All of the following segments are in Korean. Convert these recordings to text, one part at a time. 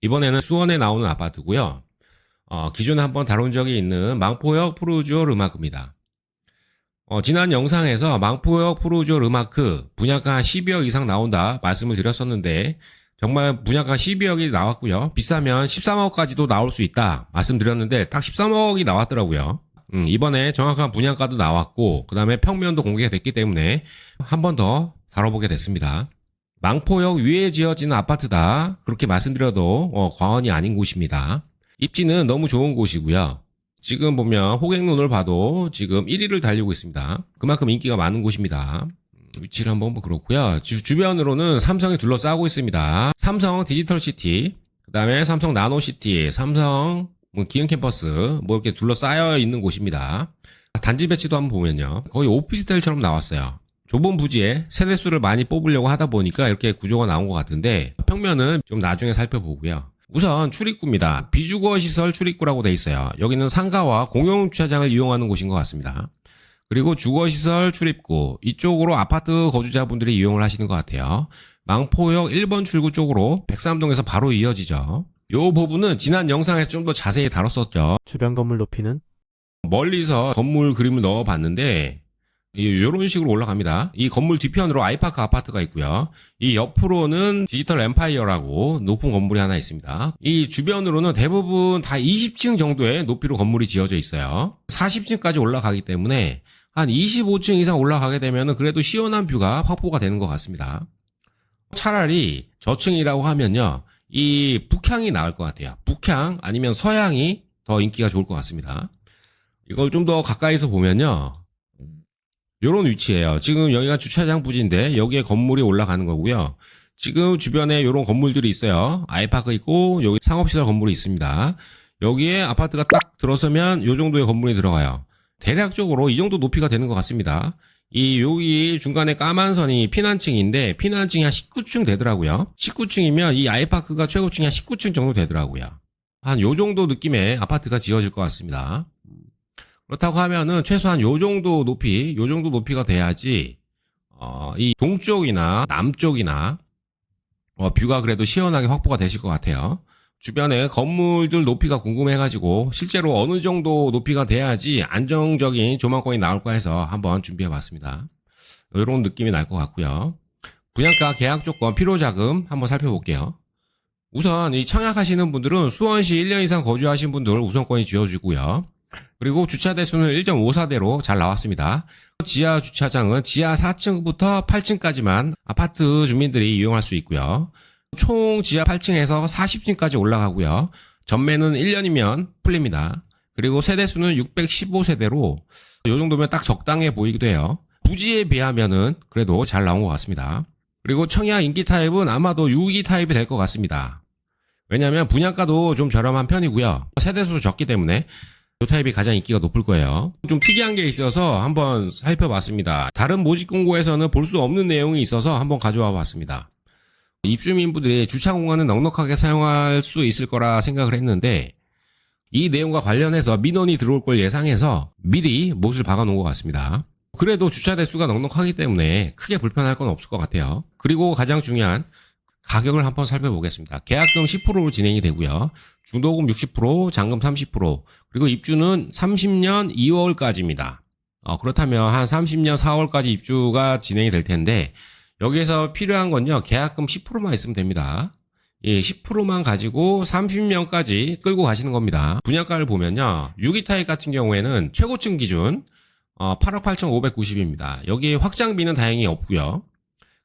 이번에는 수원에 나오는 아파트고요. 기존에 한번 다룬 적이 있는 망포역 프루지오 르마크입니다. 지난 영상에서 망포역 프루지오 르마크 분양가 한 12억 이상 나온다 말씀을 드렸었는데 정말 분양가 12억이 나왔고요. 비싸면 13억까지도 나올 수 있다 말씀드렸는데 딱 13억이 나왔더라고요. 이번에 정확한 분양가도 나왔고 그 다음에 평면도 공개가 됐기 때문에 한 번 더 다뤄보게 됐습니다. 망포역 위에 지어지는 아파트다 그렇게 말씀드려도 과언이 아닌 곳입니다. 입지는 너무 좋은 곳이고요. 지금 보면 호갱론을 봐도 지금 1위를 달리고 있습니다. 그만큼 인기가 많은 곳입니다. 위치를 한번 그렇고요. 주변으로는 삼성이 둘러싸고 있습니다. 삼성 디지털시티, 그 다음에 삼성 나노시티, 삼성 기흥 캠퍼스 이렇게 둘러싸여 있는 곳입니다. 단지 배치도 한번 보면요. 거의 오피스텔처럼 나왔어요. 좁은 부지에 세대수를 많이 뽑으려고 하다 보니까 이렇게 구조가 나온 것 같은데 평면은 좀 나중에 살펴보고요. 우선 출입구입니다. 비주거 시설 출입구라고 돼 있어요. 여기는 상가와 공용 주차장을 이용하는 곳인 것 같습니다. 그리고 주거시설 출입구 이쪽으로 아파트 거주자분들이 이용을 하시는 것 같아요. 망포역 1번 출구 쪽으로 103동에서 바로 이어지죠. 요 부분은 지난 영상에서 좀 더 자세히 다뤘었죠. 주변 건물 높이는 멀리서 건물 그림을 넣어봤는데 이런 식으로 올라갑니다. 이 건물 뒤편으로 아이파크 아파트가 있고요. 이 옆으로는 디지털 엠파이어라고 높은 건물이 하나 있습니다. 이 주변으로는 대부분 다 20층 정도의 높이로 건물이 지어져 있어요. 40층까지 올라가기 때문에 한 25층 이상 올라가게 되면 그래도 시원한 뷰가 확보가 되는 것 같습니다. 차라리 저층이라고 하면요. 이 북향이 나을 것 같아요. 북향 아니면 서향이 더 인기가 좋을 것 같습니다. 이걸 좀 더 가까이서 보면요. 요런 위치예요. 지금 여기가 주차장 부지인데 여기에 건물이 올라가는 거고요. 지금 주변에 요런 건물들이 있어요. 아이파크 있고 여기 상업시설 건물이 있습니다. 여기에 아파트가 딱 들어서면 요 정도의 건물이 들어가요. 대략적으로 이 정도 높이가 되는 것 같습니다. 여기 중간에 까만 선이 피난층인데 피난층이 한 19층 되더라고요. 19층이면 이 아이파크가 최고층이 한 19층 정도 되더라고요. 한 요 정도 느낌의 아파트가 지어질 것 같습니다. 그렇다고 하면은 최소한 요 정도 높이가 돼야지 이 동쪽이나 남쪽이나 뷰가 그래도 시원하게 확보가 되실 것 같아요. 주변에 건물들 높이가 궁금해가지고 실제로 어느 정도 높이가 돼야지 안정적인 조망권이 나올까 해서 한번 준비해봤습니다. 이런 느낌이 날 것 같고요. 분양가 계약 조건 필요자금 한번 살펴볼게요. 우선 이 청약하시는 분들은 수원시 1년 이상 거주하신 분들 우선권이 쥐어주고요. 그리고 주차 대수는 1.54대로 잘 나왔습니다. 지하 주차장은 지하 4층부터 8층까지만 아파트 주민들이 이용할 수 있고요. 총 지하 8층에서 40층까지 올라가고요. 전매는 1년이면 풀립니다. 그리고 세대수는 615세대로 이 정도면 딱 적당해 보이기도 해요. 부지에 비하면은 그래도 잘 나온 것 같습니다. 그리고 청약 인기 타입은 아마도 6기 타입이 될 것 같습니다. 왜냐하면 분양가도 좀 저렴한 편이고요. 세대수도 적기 때문에 이 타입이 가장 인기가 높을 거예요. 좀 특이한 게 있어서 한번 살펴봤습니다. 다른 모집 공고에서는 볼 수 없는 내용이 있어서 한번 가져와 봤습니다. 입주민분들이 주차 공간을 넉넉하게 사용할 수 있을 거라 생각을 했는데 이 내용과 관련해서 민원이 들어올 걸 예상해서 미리 못을 박아 놓은 것 같습니다. 그래도 주차 대수가 넉넉하기 때문에 크게 불편할 건 없을 것 같아요. 그리고 가장 중요한 가격을 한번 살펴보겠습니다. 계약금 10%로 진행이 되고요. 중도금 60%, 잔금 30%, 그리고 입주는 30년 2월까지입니다. 그렇다면 한 30년 4월까지 입주가 진행이 될 텐데 여기에서 필요한 건요. 계약금 10%만 있으면 됩니다. 10%만 가지고 30년까지 끌고 가시는 겁니다. 분양가를 보면요. 6기 타입 같은 경우에는 최고층 기준 8억 8,590입니다. 여기에 확장비는 다행히 없고요.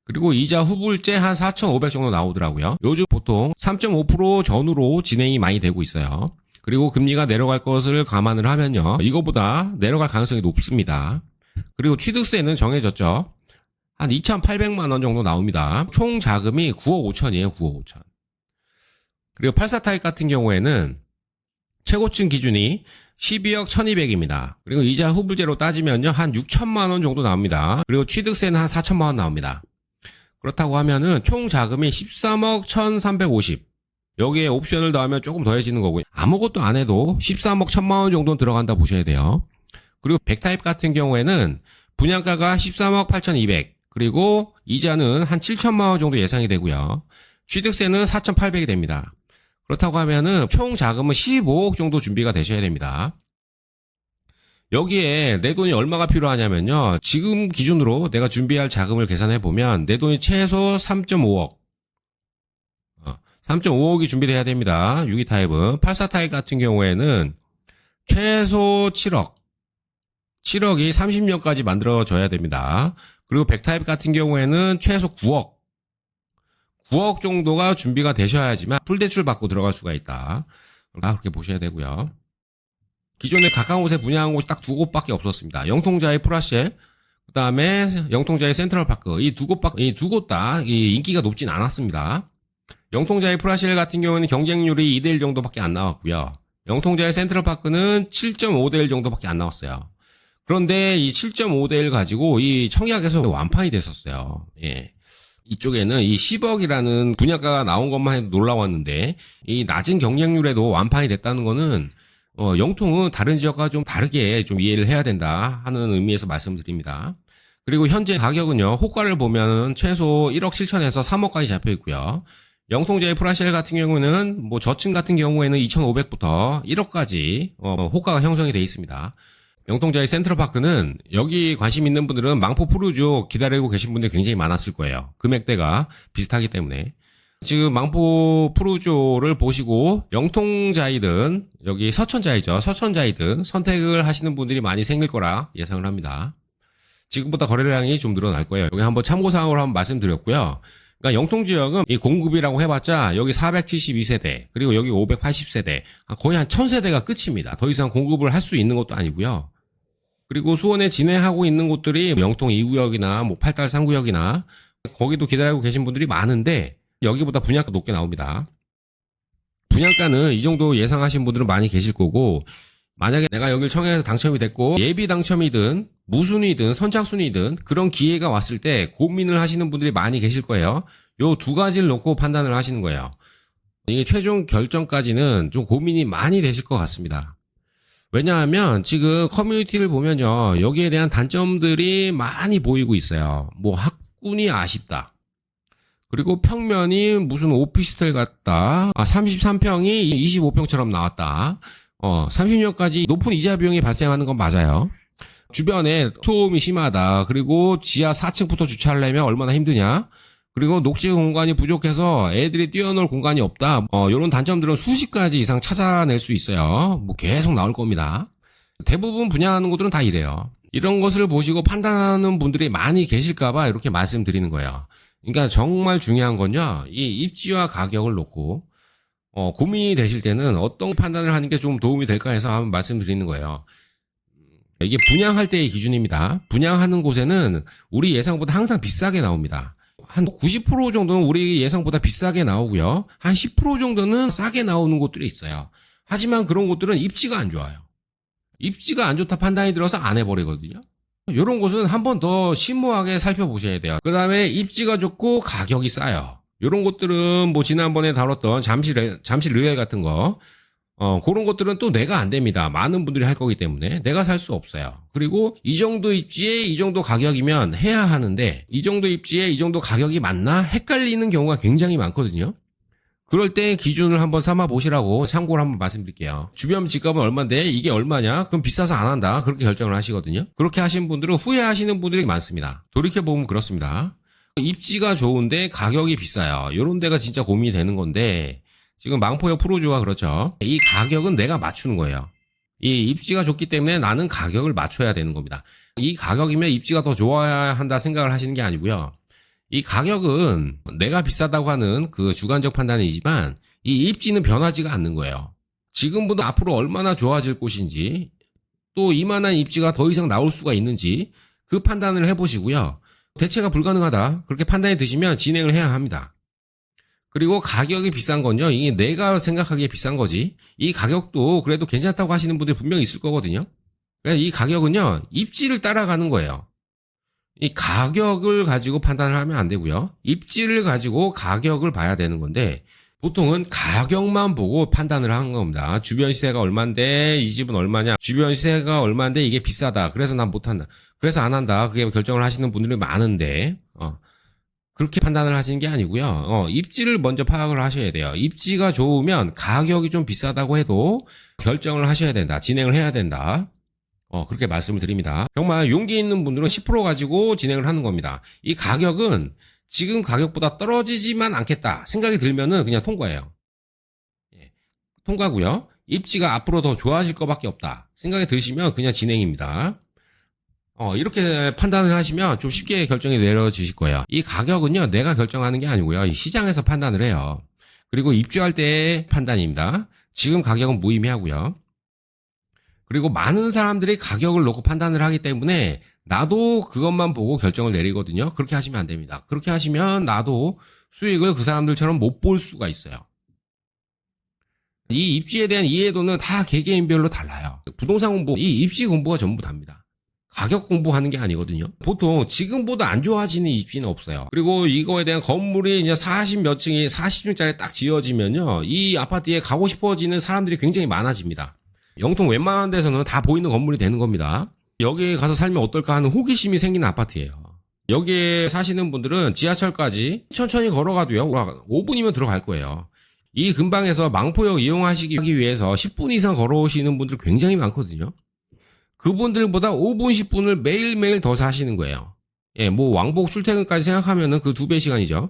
그리고 이자 후불제 한 4,500 정도 나오더라고요. 요즘 보통 3.5% 전후로 진행이 많이 되고 있어요. 그리고 금리가 내려갈 것을 감안을 하면요. 이거보다 내려갈 가능성이 높습니다. 그리고 취득세는 정해졌죠. 한 2,800만 원 정도 나옵니다. 총 자금이 9억 5천이에요. 9억 5천. 그리고 84 타입 같은 경우에는 최고층 기준이 12억 1,200입니다. 그리고 이자 후불제로 따지면요. 한 6천만 원 정도 나옵니다. 그리고 취득세는 한 4천만 원 나옵니다. 그렇다고 하면은 총 자금이 13억 1,350. 여기에 옵션을 더하면 조금 더해지는 거고요. 아무것도 안 해도 13억 1,000만 원 정도 들어간다 보셔야 돼요. 그리고 100타입 같은 경우에는 분양가가 13억 8,200. 그리고 이자는 한 7천만 원 정도 예상이 되고요. 취득세는 4,800이 됩니다. 그렇다고 하면은 총 자금은 15억 정도 준비가 되셔야 됩니다. 여기에 내 돈이 얼마가 필요하냐면요. 지금 기준으로 내가 준비할 자금을 계산해 보면 내 돈이 최소 3.5억. 3.5억이 준비돼야 됩니다. 62 타입은. 84 타입 같은 경우에는 최소 7억. 7억이 30년까지 만들어져야 됩니다. 그리고 100 타입 같은 경우에는 최소 9억. 9억 정도가 준비가 되셔야지만 풀대출 받고 들어갈 수가 있다. 그렇게 보셔야 되고요. 기존에 가까운 곳에 분양한 곳이 딱 두 곳밖에 없었습니다. 영통자의 프라쉘, 그 다음에 영통자의 센트럴파크. 이 두 곳 다 인기가 높진 않았습니다. 영통자의 프라쉘 같은 경우는 경쟁률이 2대1 정도밖에 안 나왔고요. 영통자의 센트럴파크는 7.5대1 정도밖에 안 나왔어요. 그런데 이 7.5대1 가지고 이 청약에서 완판이 됐었어요. 예. 이쪽에는 이 10억이라는 분양가가 나온 것만 해도 놀라웠는데, 이 낮은 경쟁률에도 완판이 됐다는 거는, 영통은 다른 지역과 좀 다르게 좀 이해를 해야 된다 하는 의미에서 말씀드립니다. 그리고 현재 가격은요, 호가를 보면 최소 1억 7천에서 3억까지 잡혀 있고요. 영통자의 프라쉘 같은 경우는 뭐 저층 같은 경우에는 2,500부터 1억까지 호가가 형성이 되어 있습니다. 영통자의 센트럴파크는 여기 관심 있는 분들은 망포 푸르주 기다리고 계신 분들이 굉장히 많았을 거예요. 금액대가 비슷하기 때문에. 지금 망포 푸르주를 보시고 영통자이든 여기 서천자이죠. 서천자이든 선택을 하시는 분들이 많이 생길 거라 예상을 합니다. 지금보다 거래량이 좀 늘어날 거예요. 여기 한번 참고사항으로 한번 말씀드렸고요. 그러니까 영통지역은 이 공급이라고 해봤자 여기 472세대 그리고 여기 580세대 거의 한 1000세대가 끝입니다. 더 이상 공급을 할 수 있는 것도 아니고요. 그리고 수원에 진행하고 있는 곳들이 영통 2구역이나 뭐 8달 3구역이나 거기도 기다리고 계신 분들이 많은데 여기보다 분양가 높게 나옵니다. 분양가는 이 정도 예상하신 분들은 많이 계실 거고, 만약에 내가 여길 청약해서 당첨이 됐고 예비 당첨이든 무순위든 선착순이든 그런 기회가 왔을 때 고민을 하시는 분들이 많이 계실 거예요. 요 두 가지를 놓고 판단을 하시는 거예요. 이게 최종 결정까지는 좀 고민이 많이 되실 것 같습니다. 왜냐하면 지금 커뮤니티를 보면요, 여기에 대한 단점들이 많이 보이고 있어요. 뭐 학군이 아쉽다. 그리고 평면이 무슨 오피스텔 같다. 33평이 25평처럼 나왔다. 30년까지 높은 이자 비용이 발생하는 건 맞아요. 주변에 소음이 심하다. 그리고 지하 4층부터 주차하려면 얼마나 힘드냐. 그리고 녹지 공간이 부족해서 애들이 뛰어놀 공간이 없다. 이런 단점들은 수십 가지 이상 찾아낼 수 있어요. 뭐 계속 나올 겁니다. 대부분 분양하는 곳들은 다 이래요. 이런 것을 보시고 판단하는 분들이 많이 계실까봐 이렇게 말씀드리는 거예요. 그러니까 정말 중요한 건요, 이 입지와 가격을 놓고 고민이 되실 때는 어떤 판단을 하는 게 좀 도움이 될까 해서 한번 말씀드리는 거예요. 이게 분양할 때의 기준입니다. 분양하는 곳에는 우리 예상보다 항상 비싸게 나옵니다. 한 90% 정도는 우리 예상보다 비싸게 나오고요. 한 10% 정도는 싸게 나오는 곳들이 있어요. 하지만 그런 곳들은 입지가 안 좋아요. 입지가 안 좋다 판단이 들어서 안 해버리거든요. 이런 곳은 한 번 더 심오하게 살펴보셔야 돼요. 그 다음에 입지가 좋고 가격이 싸요. 이런 곳들은 뭐 지난번에 다뤘던 잠실 르엘 같은 거, 그런 것들은 또 내가 안 됩니다. 많은 분들이 할 거기 때문에 내가 살 수 없어요. 그리고 이 정도 입지에 이 정도 가격이면 해야 하는데 이 정도 입지에 이 정도 가격이 맞나 헷갈리는 경우가 굉장히 많거든요. 그럴 때 기준을 한번 삼아 보시라고 참고를 한번 말씀드릴게요. 주변 집값은 얼마인데 이게 얼마냐? 그럼 비싸서 안 한다. 그렇게 결정을 하시거든요. 그렇게 하신 분들은 후회하시는 분들이 많습니다. 돌이켜보면 그렇습니다. 입지가 좋은데 가격이 비싸요. 이런 데가 진짜 고민이 되는 건데 지금 망포역 프로주가 그렇죠. 이 가격은 내가 맞추는 거예요. 이 입지가 좋기 때문에 나는 가격을 맞춰야 되는 겁니다. 이 가격이면 입지가 더 좋아야 한다 생각을 하시는 게 아니고요. 이 가격은 내가 비싸다고 하는 그 주관적 판단이지만 이 입지는 변하지가 않는 거예요. 지금보다 앞으로 얼마나 좋아질 곳인지 또 이만한 입지가 더 이상 나올 수가 있는지 그 판단을 해보시고요. 대체가 불가능하다. 그렇게 판단이 드시면 진행을 해야 합니다. 그리고 가격이 비싼 건요. 이게 내가 생각하기에 비싼 거지. 이 가격도 그래도 괜찮다고 하시는 분들이 분명히 있을 거거든요. 그래서 이 가격은요. 입지를 따라가는 거예요. 이 가격을 가지고 판단을 하면 안 되고요. 입지를 가지고 가격을 봐야 되는 건데 보통은 가격만 보고 판단을 하는 겁니다. 주변 시세가 얼만데 이 집은 얼마냐. 주변 시세가 얼만데 이게 비싸다. 그래서 난 못한다. 그래서 안 한다. 그렇게 결정을 하시는 분들이 많은데 그렇게 판단을 하시는 게 아니고요. 입지를 먼저 파악을 하셔야 돼요. 입지가 좋으면 가격이 좀 비싸다고 해도 결정을 하셔야 된다. 진행을 해야 된다. 그렇게 말씀을 드립니다. 정말 용기 있는 분들은 10% 가지고 진행을 하는 겁니다. 이 가격은 지금 가격보다 떨어지지만 않겠다 생각이 들면은 그냥 통과해요. 예, 통과고요. 입지가 앞으로 더 좋아질 것밖에 없다 생각이 드시면 그냥 진행입니다. 이렇게 판단을 하시면 좀 쉽게 결정이 내려지실 거예요. 이 가격은요, 내가 결정하는 게 아니고요. 이 시장에서 판단을 해요. 그리고 입주할 때의 판단입니다. 지금 가격은 무의미하고요. 그리고 많은 사람들이 가격을 놓고 판단을 하기 때문에 나도 그것만 보고 결정을 내리거든요. 그렇게 하시면 안 됩니다. 그렇게 하시면 나도 수익을 그 사람들처럼 못 볼 수가 있어요. 이 입지에 대한 이해도는 다 개개인별로 달라요. 부동산 공부, 이 입지 공부가 전부 답니다. 가격 공부하는 게 아니거든요. 보통 지금보다 안 좋아지는 입지는 없어요. 그리고 이거에 대한 건물이 이제 40 몇 층이 40층짜리 딱 지어지면요. 이 아파트에 가고 싶어지는 사람들이 굉장히 많아집니다. 영통 웬만한 데서는 다 보이는 건물이 되는 겁니다. 여기에 가서 살면 어떨까 하는 호기심이 생기는 아파트예요. 여기에 사시는 분들은 지하철까지 천천히 걸어가도요. 5분이면 들어갈 거예요. 이 근방에서 망포역 이용하시기 위해서 10분 이상 걸어오시는 분들 굉장히 많거든요. 그분들보다 5분, 10분을 매일매일 더 사시는 거예요. 예, 뭐 왕복 출퇴근까지 생각하면은 그 2배 시간이죠.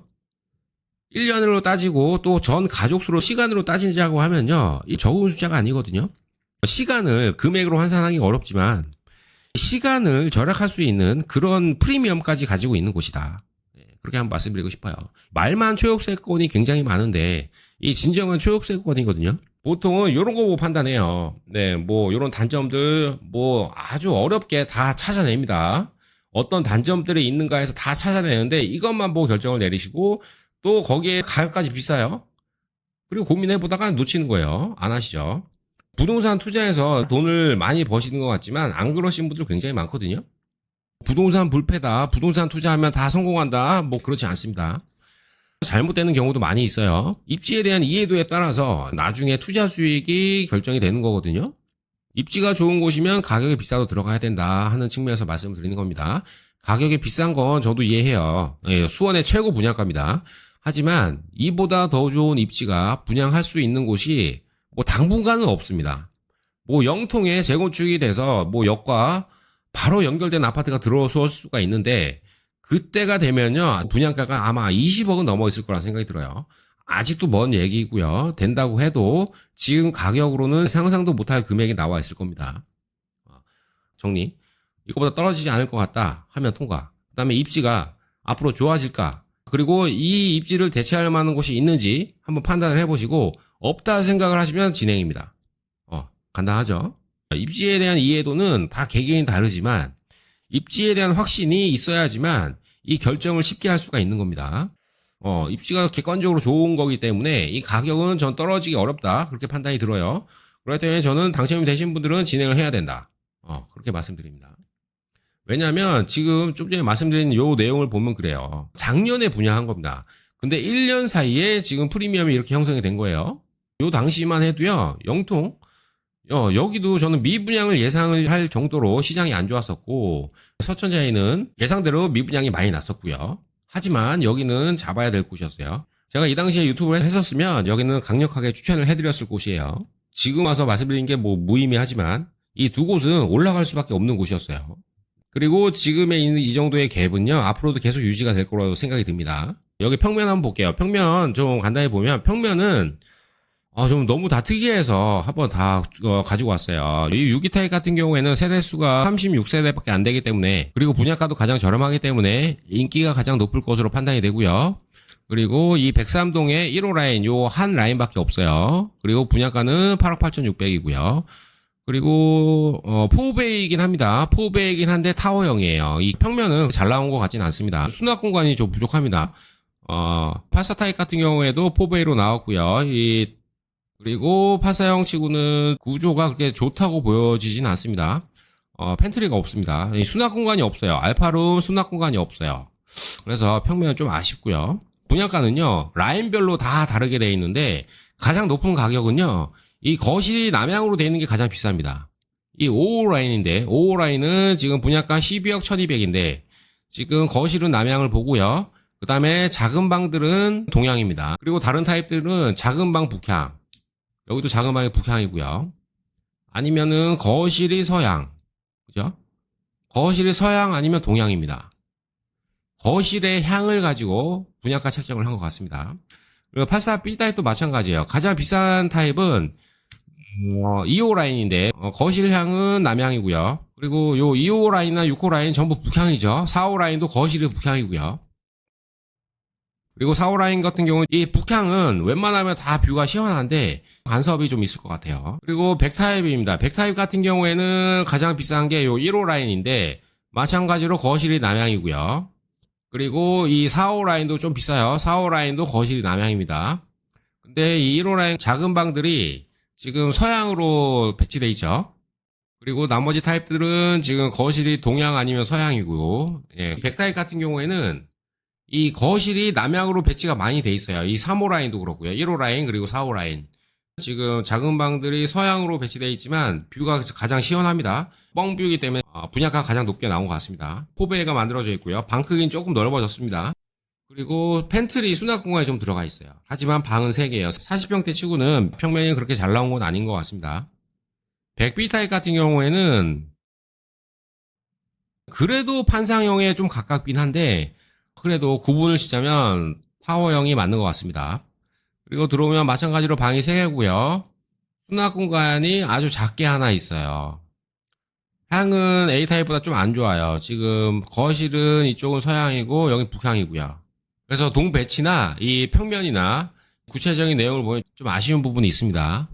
1년으로 따지고 또 전 가족 수로 시간으로 따지자고 하면요. 이 적은 숫자가 아니거든요. 시간을 금액으로 환산하기 어렵지만 시간을 절약할 수 있는 그런 프리미엄까지 가지고 있는 곳이다. 그렇게 한번 말씀드리고 싶어요. 말만 초역세권이 굉장히 많은데 이 진정한 초역세권이거든요. 보통은 이런 거 보고 판단해요. 네, 뭐 이런 단점들 뭐 아주 어렵게 다 찾아냅니다. 어떤 단점들이 있는가 해서 다 찾아내는데 이것만 보고 결정을 내리시고 또 거기에 가격까지 비싸요. 그리고 고민해보다가 놓치는 거예요. 안 하시죠. 부동산 투자해서 돈을 많이 버시는 것 같지만 안 그러신 분들 굉장히 많거든요. 부동산 불패다, 부동산 투자하면 다 성공한다, 뭐 그렇지 않습니다. 잘못되는 경우도 많이 있어요. 입지에 대한 이해도에 따라서 나중에 투자 수익이 결정이 되는 거거든요. 입지가 좋은 곳이면 가격이 비싸도 들어가야 된다 하는 측면에서 말씀을 드리는 겁니다. 가격이 비싼 건 저도 이해해요. 예, 수원의 최고 분양가입니다. 하지만 이보다 더 좋은 입지가 분양할 수 있는 곳이 뭐 당분간은 없습니다. 뭐 영통에 재건축이 돼서 뭐 역과 바로 연결된 아파트가 들어올 수가 있는데 그때가 되면요 분양가가 아마 20억은 넘어 있을 거라 생각이 들어요. 아직도 먼 얘기고요. 된다고 해도 지금 가격으로는 상상도 못할 금액이 나와 있을 겁니다. 정리. 이거보다 떨어지지 않을 것 같다 하면 통과. 그 다음에 입지가 앞으로 좋아질까? 그리고 이 입지를 대체할 만한 곳이 있는지 한번 판단을 해보시고 없다 생각을 하시면 진행입니다. 간단하죠? 입지에 대한 이해도는 다 개개인 다르지만 입지에 대한 확신이 있어야지만 이 결정을 쉽게 할 수가 있는 겁니다. 입지가 객관적으로 좋은 거기 때문에 이 가격은 전 떨어지기 어렵다. 그렇게 판단이 들어요. 그렇기 때문에 저는 당첨이 되신 분들은 진행을 해야 된다. 그렇게 말씀드립니다. 왜냐하면 지금 좀 전에 말씀드린 요 내용을 보면 그래요. 작년에 분양한 겁니다. 근데 1년 사이에 지금 프리미엄이 이렇게 형성이 된 거예요. 요 당시만 해도요. 영통 여기도 저는 미분양을 예상을 할 정도로 시장이 안 좋았었고 서천자에는 예상대로 미분양이 많이 났었고요. 하지만 여기는 잡아야 될 곳이었어요. 제가 이 당시에 유튜브를 했었으면 여기는 강력하게 추천을 해드렸을 곳이에요. 지금 와서 말씀드린 게 뭐 무의미하지만 이 두 곳은 올라갈 수밖에 없는 곳이었어요. 그리고 지금에 있는 이 정도의 갭은요 앞으로도 계속 유지가 될 거라고 생각이 듭니다. 여기 평면 한번 볼게요. 평면 좀 간단히 보면 평면은 좀 너무 다 특이해서 한번 다 가지고 왔어요. 이 6기타입 같은 경우에는 세대수가 36세대밖에 안 되기 때문에 그리고 분양가도 가장 저렴하기 때문에 인기가 가장 높을 것으로 판단이 되고요. 그리고 이 103동의 1호 라인 요 한 라인밖에 없어요. 그리고 분양가는 8억 8,600이고요. 그리고 4배이긴 합니다. 4배이긴 한데 타워형이에요. 이 평면은 잘 나온 것 같지는 않습니다. 수납 공간이 좀 부족합니다. 84타입 같은 경우에도 4배로 나왔고요. 그리고 84형 치고는 구조가 그렇게 좋다고 보여지진 않습니다. 팬트리가 없습니다. 수납 공간이 없어요. 알파룸 수납 공간이 없어요. 그래서 평면은 좀 아쉽고요. 분양가는요 라인별로 다 다르게 되어 있는데 가장 높은 가격은요 이 거실이 남향으로 되어 있는 게 가장 비쌉니다. 이 5호 라인인데 5호 라인은 지금 분양가 12억 1200인데 지금 거실은 남향을 보고요. 그 다음에 작은 방들은 동향입니다. 그리고 다른 타입들은 작은 방 북향. 여기도 작은 방이 북향이고요. 아니면은 거실이 서향. 그죠? 거실이 서향 아니면 동향입니다. 거실의 향을 가지고 분양가 책정을 한 것 같습니다. 그리고 84B 타입도 마찬가지예요. 가장 비싼 타입은 2호 라인인데 거실 향은 남향이고요. 그리고 요 2호 라인이나 6호 라인 전부 북향이죠. 4호 라인도 거실이 북향이고요. 그리고 4호 라인 같은 경우는 이 북향은 웬만하면 다 뷰가 시원한데 간섭이 좀 있을 것 같아요. 그리고 100타입입니다. 100타입 같은 경우에는 가장 비싼 게 요 1호 라인인데 마찬가지로 거실이 남향이고요. 그리고 이 4호 라인도 좀 비싸요. 4호 라인도 거실이 남향입니다. 근데 이 1호 라인 작은 방들이 지금 서향으로 배치되어 있죠. 그리고 나머지 타입들은 지금 거실이 동향 아니면 서향이고요. 예, 100타입 같은 경우에는 이 거실이 남향으로 배치가 많이 돼 있어요. 이 3호 라인도 그렇고요. 1호 라인 그리고 4호 라인. 지금 작은 방들이 서향으로 배치되어 있지만 뷰가 가장 시원합니다. 뻥뷰이기 때문에 분양가가 가장 높게 나온 것 같습니다. 포베이가 만들어져 있고요. 방 크기는 조금 넓어졌습니다. 그리고 팬트리 수납 공간이 좀 들어가 있어요. 하지만 방은 3개예요. 40평대 치고는 평면이 그렇게 잘 나온 건 아닌 것 같습니다. 100B 타입 같은 경우에는 그래도 판상형에 좀 가깝긴 한데 그래도 구분을 짓자면 타워형이 맞는 것 같습니다. 그리고 들어오면 마찬가지로 방이 3개고요. 수납 공간이 아주 작게 하나 있어요. 향은 A타입보다 좀 안 좋아요. 지금 거실은 이쪽은 서향이고 여기 북향이고요. 그래서 동 배치나 이 평면이나 구체적인 내용을 보면 좀 아쉬운 부분이 있습니다.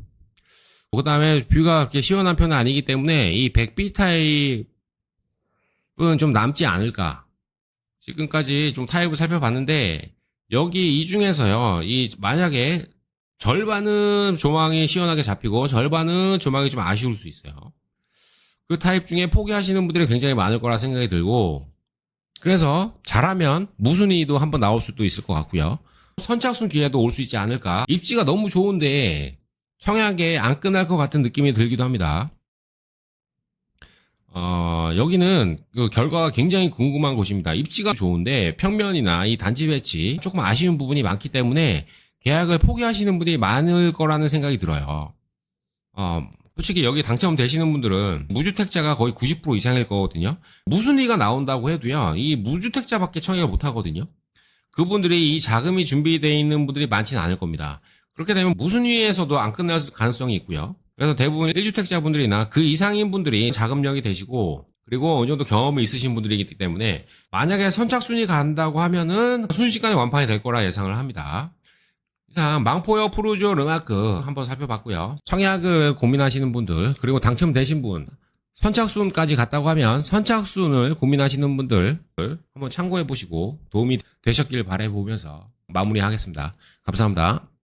그 다음에 뷰가 그렇게 시원한 편은 아니기 때문에 이 100B 타입은 좀 남지 않을까. 지금까지 좀 타입을 살펴봤는데 여기 이 중에서요, 이 만약에 절반은 조망이 시원하게 잡히고 절반은 조망이 좀 아쉬울 수 있어요. 그 타입 중에 포기하시는 분들이 굉장히 많을 거라 생각이 들고, 그래서 잘하면 무순위도 한번 나올 수도 있을 것 같고요. 선착순 기회도 올 수 있지 않을까. 입지가 너무 좋은데 청약에 안 끝날 것 같은 느낌이 들기도 합니다. 여기는 그 결과가 굉장히 궁금한 곳입니다. 입지가 좋은데 평면이나 이 단지 배치 조금 아쉬운 부분이 많기 때문에 계약을 포기하시는 분이 많을 거라는 생각이 들어요. 솔직히 여기 당첨되시는 분들은 무주택자가 거의 90% 이상일 거거든요. 무순위가 나온다고 해도요, 이 무주택자밖에 청약을 못 하거든요. 그분들이 이 자금이 준비되어 있는 분들이 많지는 않을 겁니다. 그렇게 되면 무순위에서도 안 끝날 가능성이 있고요. 그래서 대부분 1주택자분들이나 그 이상인 분들이 자금력이 되시고, 그리고 어느 정도 경험이 있으신 분들이기 때문에 만약에 선착순위 간다고 하면은 순식간에 완판이 될 거라 예상을 합니다. 이상 망포역 푸르지오 르마크 한번 살펴봤고요. 청약을 고민하시는 분들, 그리고 당첨되신 분, 선착순까지 갔다고 하면 선착순을 고민하시는 분들 한번 참고해 보시고 도움이 되셨길 바라보면서 마무리하겠습니다. 감사합니다.